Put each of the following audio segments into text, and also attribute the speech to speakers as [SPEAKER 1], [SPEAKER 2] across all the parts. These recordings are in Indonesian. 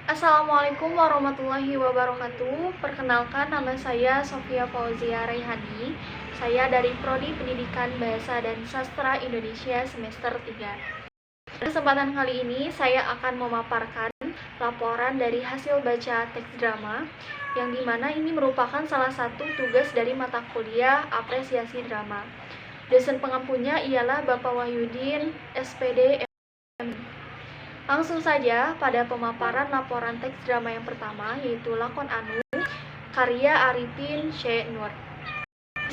[SPEAKER 1] Assalamualaikum warahmatullahi wabarakatuh. Perkenalkan, nama saya Sofia Fauzia Raihani. Saya dari Prodi Pendidikan Bahasa dan Sastra Indonesia semester 3. Pada kesempatan kali ini saya akan memaparkan laporan dari hasil baca teks drama, yang dimana ini merupakan salah satu tugas dari mata kuliah apresiasi drama. Dosen pengampunya ialah Bapak Wahyudin, SPD. Langsung saja pada pemaparan laporan teks drama yang pertama, yaitu Lakon Anu, karya Arifin Syekh Nur.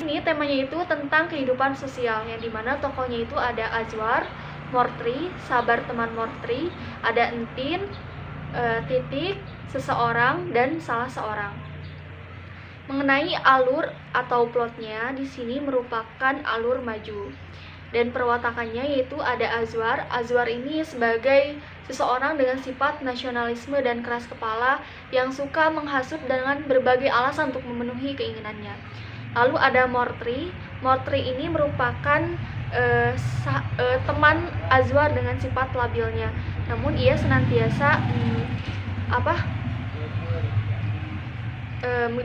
[SPEAKER 1] Ini temanya itu tentang kehidupan sosial, yang dimana tokohnya itu ada Azwar, Mortri, Sabar Teman Mortri, ada Entin, Titik, Seseorang, dan Salah Seorang. Mengenai alur atau plotnya, di sini merupakan alur maju. Dan perwatakannya yaitu ada Azwar. Azwar ini sebagai seseorang dengan sifat nasionalisme dan keras kepala yang suka menghasut dengan berbagai alasan untuk memenuhi keinginannya. Lalu ada Mortri. Mortri ini merupakan teman Azwar dengan sifat labilnya. Namun ia senantiasa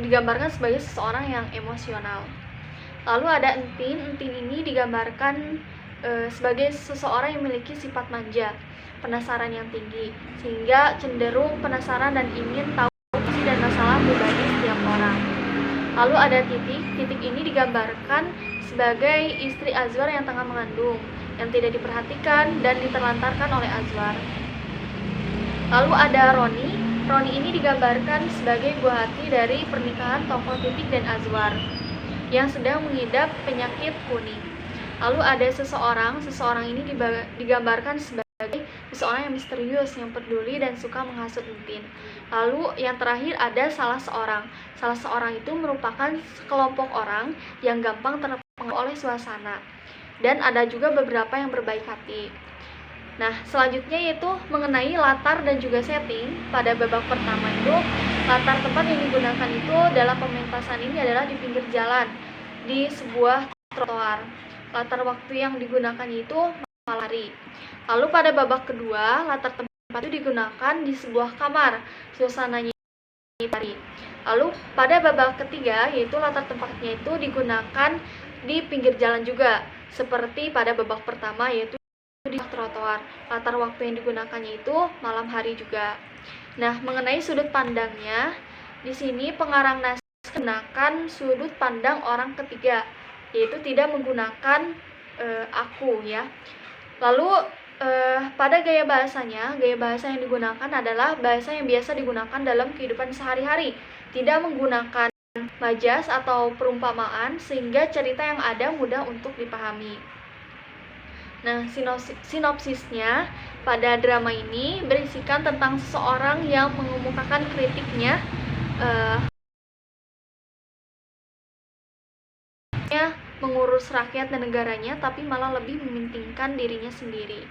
[SPEAKER 1] digambarkan sebagai seseorang yang emosional. Lalu ada Entin. Entin ini digambarkan sebagai seseorang yang memiliki sifat manja, penasaran yang tinggi, sehingga cenderung penasaran dan ingin tahu isi dan masalah pribadi setiap orang. Lalu ada Titik. Titik ini digambarkan sebagai istri Azwar yang tengah mengandung, yang tidak diperhatikan dan diterlantarkan oleh Azwar. Lalu ada Roni. Roni ini digambarkan sebagai buah hati dari pernikahan tokoh Titik dan Azwar yang sedang mengidap penyakit kuning. Lalu ada Seseorang. Seseorang ini digambarkan sebagai seseorang yang misterius, yang peduli dan suka menghasut Entin. Lalu yang terakhir ada Salah Seorang. Salah Seorang itu merupakan sekelompok orang yang gampang terpengaruh oleh suasana, dan ada juga beberapa yang berbaik hati. Nah, selanjutnya yaitu mengenai latar dan juga setting. Pada babak pertama itu, latar tempat yang digunakan itu dalam pementasan ini adalah di pinggir jalan, di sebuah trotoar. Latar waktu yang digunakan itu malam hari. Lalu pada babak kedua, latar tempat itu digunakan di sebuah kamar, suasananya hari. Lalu pada babak ketiga, yaitu latar tempatnya itu digunakan di pinggir jalan juga, seperti pada babak pertama, yaitu di trotoar. Latar waktu yang digunakannya itu malam hari juga. Nah, mengenai sudut pandangnya, di sini pengarang naskah menggunakan sudut pandang orang ketiga, yaitu tidak menggunakan aku ya. Lalu pada gaya bahasa yang digunakan adalah bahasa yang biasa digunakan dalam kehidupan sehari-hari, tidak menggunakan majas atau perumpamaan, sehingga cerita yang ada mudah untuk dipahami. Nah, sinopsisnya pada drama ini berisikan tentang seseorang yang mengemukakan kritiknya mengurus rakyat dan negaranya, tapi malah lebih mementingkan dirinya sendiri.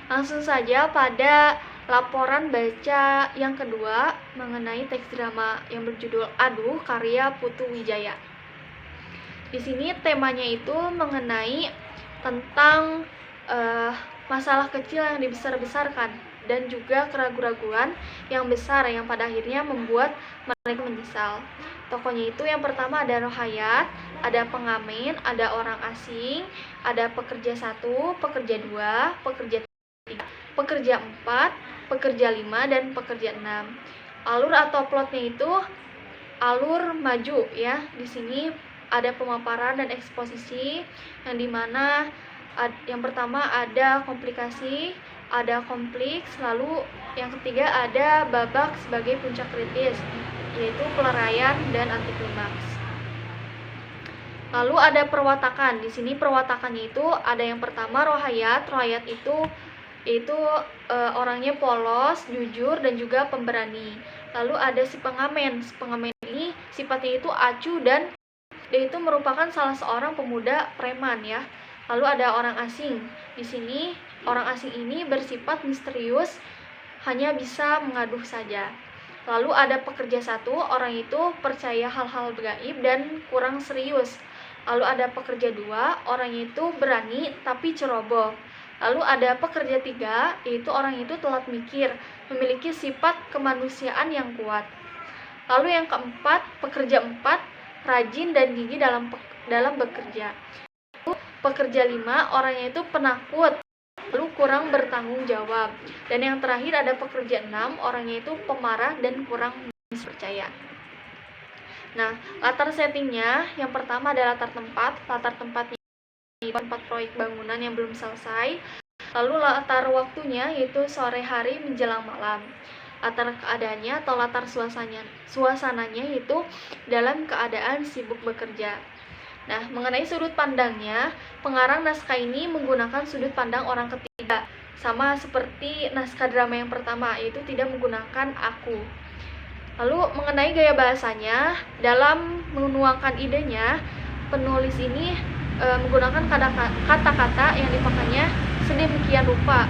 [SPEAKER 1] Langsung saja pada laporan baca yang kedua mengenai teks drama yang berjudul Aduh, karya Putu Wijaya. Di sini temanya itu mengenai tentang masalah kecil yang dibesar-besarkan dan juga keraguan-raguan yang besar yang pada akhirnya membuat mereka menyesal. Tokohnya itu yang pertama ada Rohayat, ada pengamen, ada orang asing, ada pekerja 1, pekerja 2, pekerja 3, pekerja 4, pekerja 5, dan pekerja 6. Alur atau plotnya itu alur maju ya. Di sini ada pemaparan dan eksposisi yang dimana yang pertama ada komplikasi, ada kompleks, lalu yang ketiga ada babak sebagai puncak kritis, yaitu pelarayan dan anti klimaks. Lalu ada perwatakan. Di sini perwatakannya itu ada yang pertama Rohayat. Rohayat itu orangnya polos, jujur, dan juga pemberani. Lalu ada si pengamen. Si pengamen ini sifatnya itu acuh dan dia itu merupakan salah seorang pemuda preman ya. Lalu ada orang asing. Di sini orang asing ini bersifat misterius, hanya bisa mengaduh saja. Lalu ada pekerja 1, orang itu percaya hal-hal gaib dan kurang serius. Lalu ada pekerja 2, orangnya itu berani tapi ceroboh. Lalu ada pekerja 3, yaitu orang itu telat mikir, memiliki sifat kemanusiaan yang kuat. Lalu yang keempat, pekerja 4, rajin dan gigih dalam bekerja. Pekerja 5, orangnya itu penakut, lalu kurang bertanggung jawab. Dan yang terakhir ada pekerja 6, orangnya itu pemarah dan kurang percaya. Nah, latar settingnya yang pertama adalah latar tempatnya tempat proyek bangunan yang belum selesai. Lalu latar waktunya yaitu sore hari menjelang malam. Latar keadaannya atau latar suasananya yaitu dalam keadaan sibuk bekerja. Nah, mengenai sudut pandangnya, pengarang naskah ini menggunakan sudut pandang orang ketiga, sama seperti naskah drama yang pertama, yaitu tidak menggunakan aku. Lalu mengenai gaya bahasanya, dalam menuangkan idenya, penulis ini menggunakan kata-kata yang dipakainya sedemikian rupa.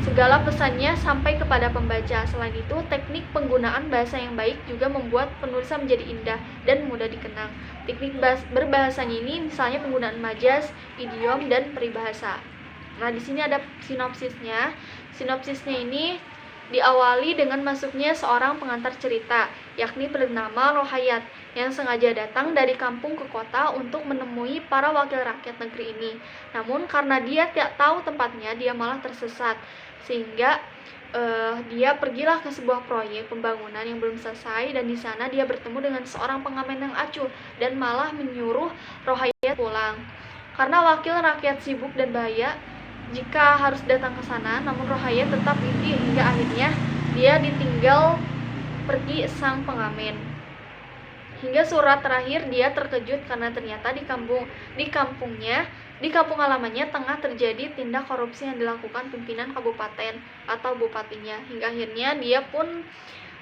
[SPEAKER 1] Segala pesannya sampai kepada pembaca. Selain itu, teknik penggunaan bahasa yang baik juga membuat penulisan menjadi indah dan mudah dikenang. Teknik berbahasanya ini misalnya penggunaan majas, idiom, dan peribahasa. Nah, di sini ada sinopsisnya. Sinopsisnya ini diawali dengan masuknya seorang pengantar cerita, yakni bernama Rohayat, yang sengaja datang dari kampung ke kota untuk menemui para wakil rakyat negeri ini. Namun karena dia tidak tahu tempatnya, dia malah tersesat, sehingga dia pergilah ke sebuah proyek pembangunan yang belum selesai, dan di sana dia bertemu dengan seorang pengamen yang acuh dan malah menyuruh Rohayat pulang. Karena wakil rakyat sibuk dan bahaya jika harus datang ke sana, namun Rohayat tetap tinggi hingga akhirnya dia ditinggal pergi sang pengamen. Hingga surat terakhir dia terkejut karena ternyata di kampung halamannya tengah terjadi tindak korupsi yang dilakukan pimpinan kabupaten atau bupatinya. Hingga akhirnya dia pun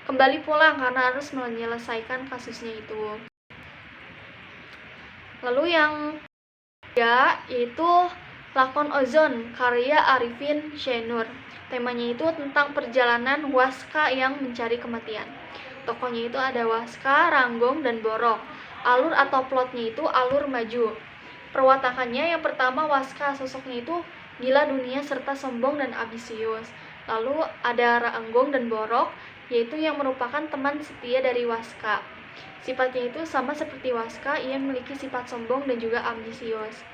[SPEAKER 1] kembali pulang karena harus menyelesaikan kasusnya itu. Lalu yang ketiga yaitu Lakon Ozon, karya Arifin Syainur. Temanya itu tentang perjalanan Waska yang mencari kematian. Tokohnya itu ada Waska, Ranggong, dan Borok. Alur atau plotnya itu alur maju. Perwatakannya yang pertama Waska, sosoknya itu gila dunia serta sombong dan ambisius. Lalu ada Ranggong dan Borok, yaitu yang merupakan teman setia dari Waska. Sifatnya itu sama seperti Waska, ia memiliki sifat sombong dan juga ambisius.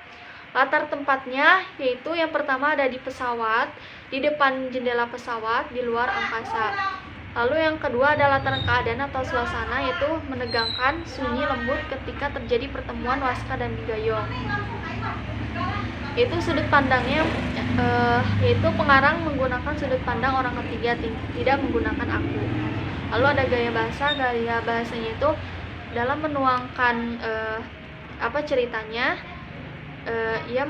[SPEAKER 1] Latar tempatnya yaitu yang pertama ada di pesawat, di depan jendela pesawat, di luar angkasa. Lalu yang kedua ada latar keadaan atau suasana, yaitu menegangkan, sunyi, lembut ketika terjadi pertemuan Waska dan Digayong. Itu sudut pandangnya, yaitu pengarang menggunakan sudut pandang orang ketiga, tidak menggunakan aku. Lalu ada gaya bahasanya itu dalam menuangkan ceritanya. Ia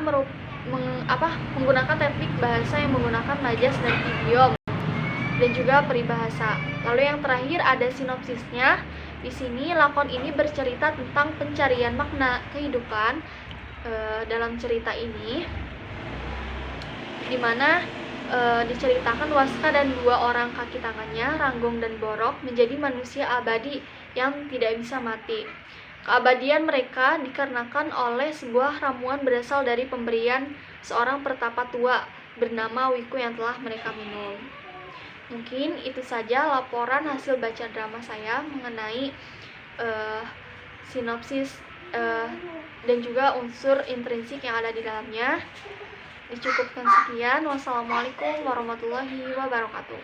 [SPEAKER 1] menggunakan teknik bahasa yang menggunakan majas dan idiom dan juga peribahasa. Lalu yang terakhir ada sinopsisnya. Di sini lakon ini bercerita tentang pencarian makna kehidupan dalam cerita ini, di mana diceritakan Waska dan dua orang kaki tangannya, Ranggong dan Borok, menjadi manusia abadi yang tidak bisa mati. Keabadian mereka dikarenakan oleh sebuah ramuan berasal dari pemberian seorang pertapa tua bernama Wiku yang telah mereka minum. Mungkin itu saja laporan hasil baca drama saya mengenai sinopsis dan juga unsur intrinsik yang ada di dalamnya. Dicukupkan sekian. Wassalamualaikum warahmatullahi wabarakatuh.